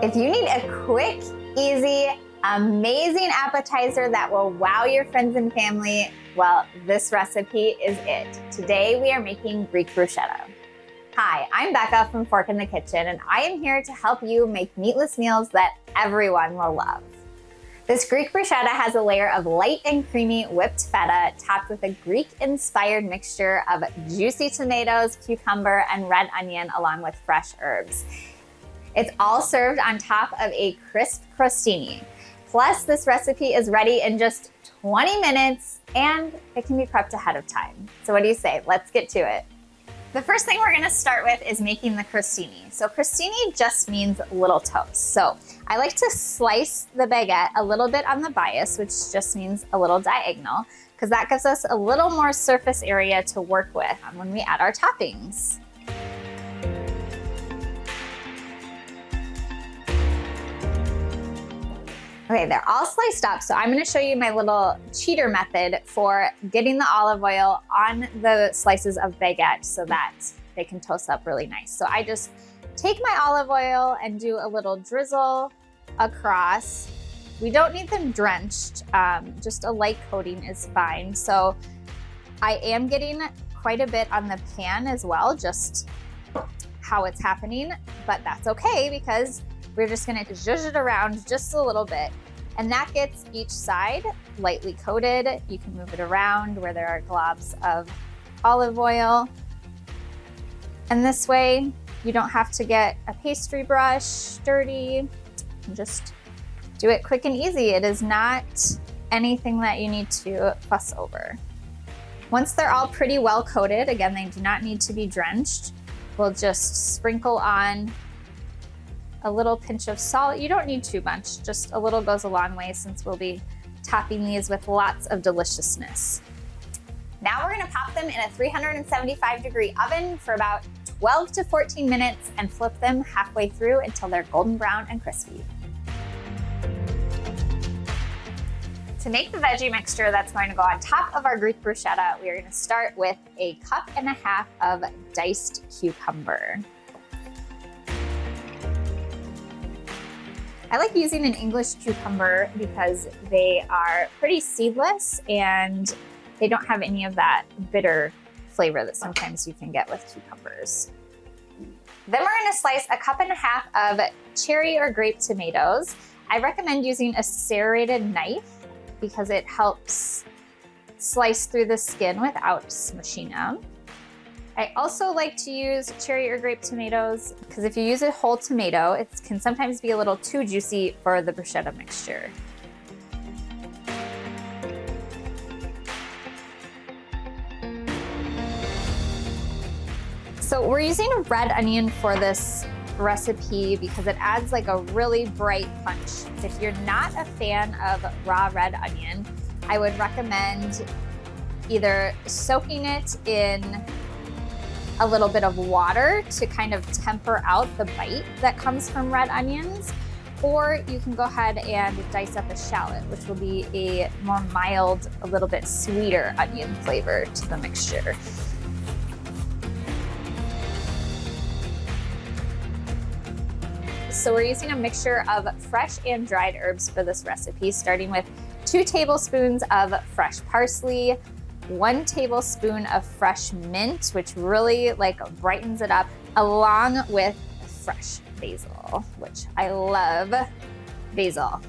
If you need a quick, easy, amazing appetizer that will wow your friends and family, well, this recipe is it. Today we are making Greek bruschetta. Hi, I'm Becca from Fork in the Kitchen, and I am here to help you make meatless meals that everyone will love. This Greek bruschetta has a layer of light and creamy whipped feta topped with a Greek-inspired mixture of juicy tomatoes, cucumber, and red onion along with fresh herbs. It's all served on top of a crisp crostini. Plus, this recipe is ready in just 20 minutes and it can be prepped ahead of time. So what do you say? Let's get to it. The first thing we're gonna start with is making the crostini. So crostini just means little toast. So I like to slice the baguette a little bit on the bias, which just means a little diagonal, because that gives us a little more surface area to work with when we add our toppings. Okay, they're all sliced up, so I'm gonna show you my little cheater method for getting the olive oil on the slices of baguette so that they can toast up really nice. So I just take my olive oil and do a little drizzle across. We don't need them drenched, just a light coating is fine. So I am getting quite a bit on the pan as well, just how it's happening, but that's okay because we're just gonna zhuzh it around just a little bit. And that gets each side lightly coated. You can move it around where there are globs of olive oil. And this way, you don't have to get a pastry brush dirty. You just do it quick and easy. It is not anything that you need to fuss over. Once they're all pretty well coated, again, they do not need to be drenched. We'll just sprinkle on a little pinch of salt. You don't need too much, just a little goes a long way since we'll be topping these with lots of deliciousness. Now we're gonna pop them in a 375-degree oven for about 12 to 14 minutes and flip them halfway through until they're golden brown and crispy. To make the veggie mixture that's going to go on top of our Greek bruschetta, we are gonna start with a 1.5 cups of diced cucumber. I like using an English cucumber because they are pretty seedless and they don't have any of that bitter flavor that sometimes you can get with cucumbers. Then we're gonna slice a 1.5 cups of cherry or grape tomatoes. I recommend using a serrated knife because it helps slice through the skin without smushing them. I also like to use cherry or grape tomatoes because if you use a whole tomato, it can sometimes be a little too juicy for the bruschetta mixture. So we're using a red onion for this recipe because it adds like a really bright punch. If you're not a fan of raw red onion, I would recommend either soaking it in a little bit of water to kind of temper out the bite that comes from red onions, or you can go ahead and dice up a shallot, which will be a more mild, a little bit sweeter onion flavor to the mixture. So we're using a mixture of fresh and dried herbs for this recipe, starting with 2 tablespoons of fresh parsley, 1 tablespoon of fresh mint, which really brightens it up, along with fresh basil, which I love basil.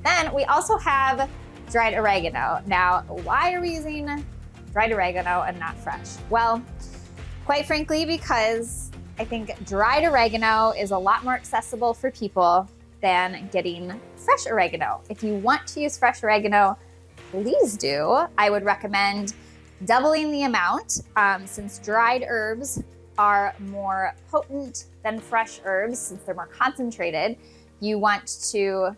Then we also have dried oregano. Now, why are we using dried oregano and not fresh? Well, quite frankly, because I think dried oregano is a lot more accessible for people than getting fresh oregano. If you want to use fresh oregano, please do. I would recommend doubling the amount since dried herbs are more potent than fresh herbs since they're more concentrated. You want to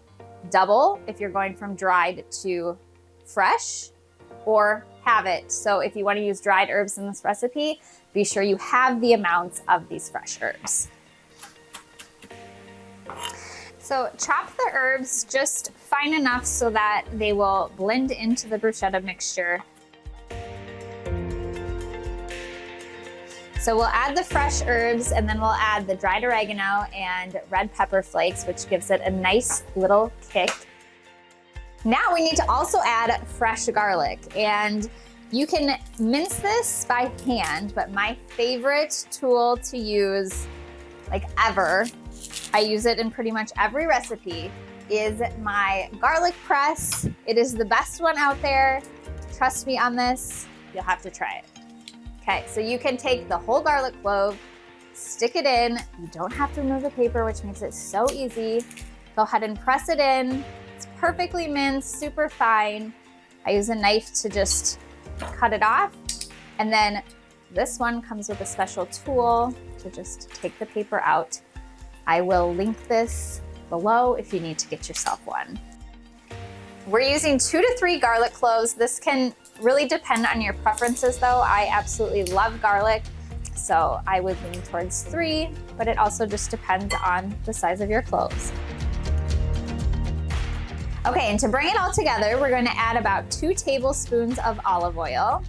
double if you're going from dried to fresh or have it. So if you want to use dried herbs in this recipe, be sure you have the amounts of these fresh herbs. So chop the herbs just fine enough so that they will blend into the bruschetta mixture. So we'll add the fresh herbs, and then we'll add the dried oregano and red pepper flakes, which gives it a nice little kick. Now we need to also add fresh garlic, and you can mince this by hand, but my favorite tool to use, like ever, I use it in pretty much every recipe, is my garlic press. It is the best one out there. Trust me on this, you'll have to try it. Okay, so you can take the whole garlic clove, stick it in. You don't have to remove the paper, which makes it so easy. Go ahead and press it in. It's perfectly minced, super fine. I use a knife to just cut it off. And then this one comes with a special tool to just take the paper out. I will link this below if you need to get yourself one. We're using 2 to 3 garlic cloves. This can really depend on your preferences though. I absolutely love garlic, so I would lean towards 3, but it also just depends on the size of your cloves. Okay, and to bring it all together, we're going to add about 2 tablespoons of olive oil,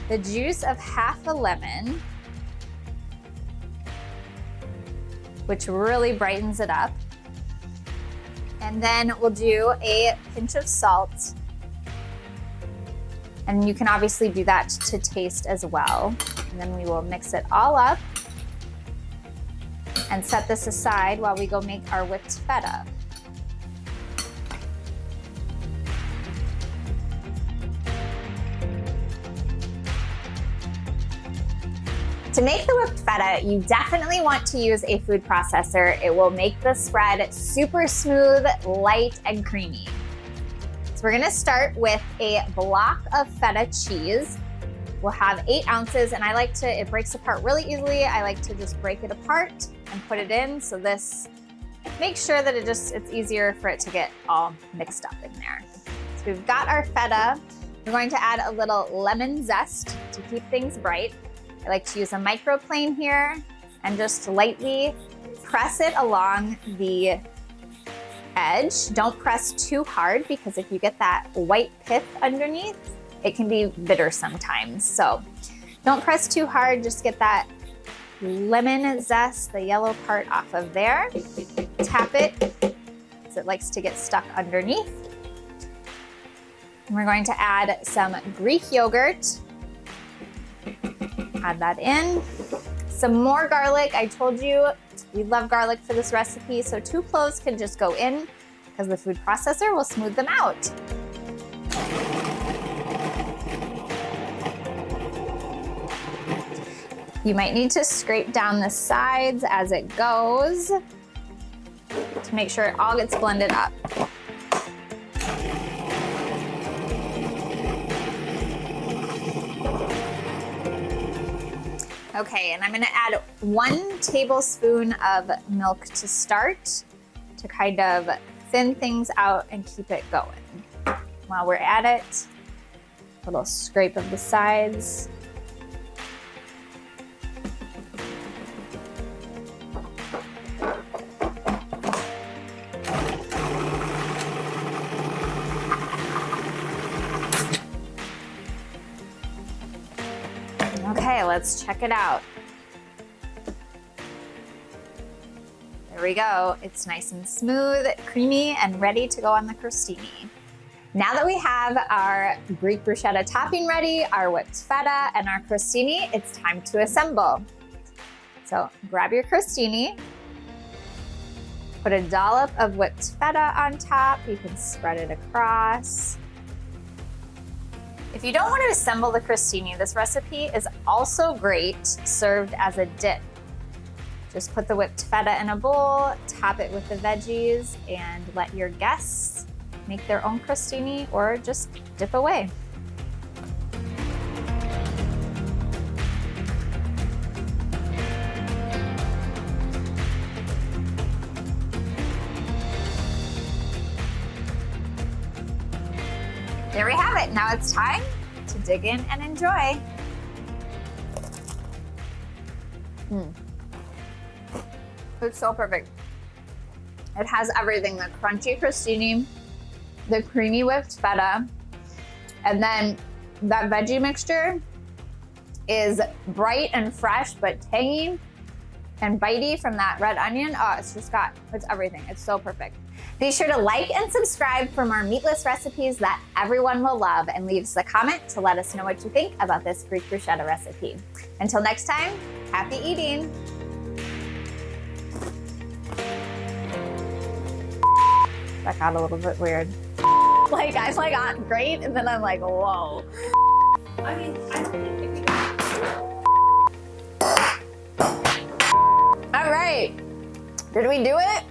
the juice of half a lemon, which really brightens it up. And then we'll do a pinch of salt. And you can obviously do that to taste as well. And then we will mix it all up and set this aside while we go make our whipped feta. To make the whipped feta, you definitely want to use a food processor. It will make the spread super smooth, light, and creamy. So we're gonna start with a block of feta cheese. We'll have 8 ounces, and it breaks apart really easily. I like to just break it apart and put it in. So this makes sure that it's easier for it to get all mixed up in there. So we've got our feta. We're going to add a little lemon zest to keep things bright. I like to use a microplane here and just lightly press it along the edge. Don't press too hard, because if you get that white pith underneath, it can be bitter sometimes. So don't press too hard, just get that lemon zest, the yellow part, off of there. Tap it, because it likes to get stuck underneath. And we're going to add some Greek yogurt. Add that in. Some more garlic. I told you we love garlic for this recipe, so 2 cloves can just go in because the food processor will smooth them out. You might need to scrape down the sides as it goes to make sure it all gets blended up. Okay, and I'm gonna add 1 tablespoon of milk to start to kind of thin things out and keep it going. While we're at it, a little scrape of the sides. Okay, let's check it out. There we go. It's nice and smooth, creamy, and ready to go on the crostini. Now that we have our Greek bruschetta topping ready, our whipped feta, and our crostini, it's time to assemble. So grab your crostini, put a dollop of whipped feta on top. You can spread it across. If you don't want to assemble the crostini, this recipe is also great served as a dip. Just put the whipped feta in a bowl, top it with the veggies, and let your guests make their own crostini or just dip away. There we have it. Now it's time to dig in and enjoy. It's so perfect. It has everything, the crunchy crostini, the creamy whipped feta, and then that veggie mixture is bright and fresh, but tangy and bitey from that red onion. Oh, it's everything. It's so perfect. Be sure to like and subscribe for more meatless recipes that everyone will love, and leave us a comment to let us know what you think about this Greek bruschetta recipe. Until next time, happy eating. That got a little bit weird. Like, I'm like on great, and then I'm like, whoa. I mean, I don't think if you All right, did we do it?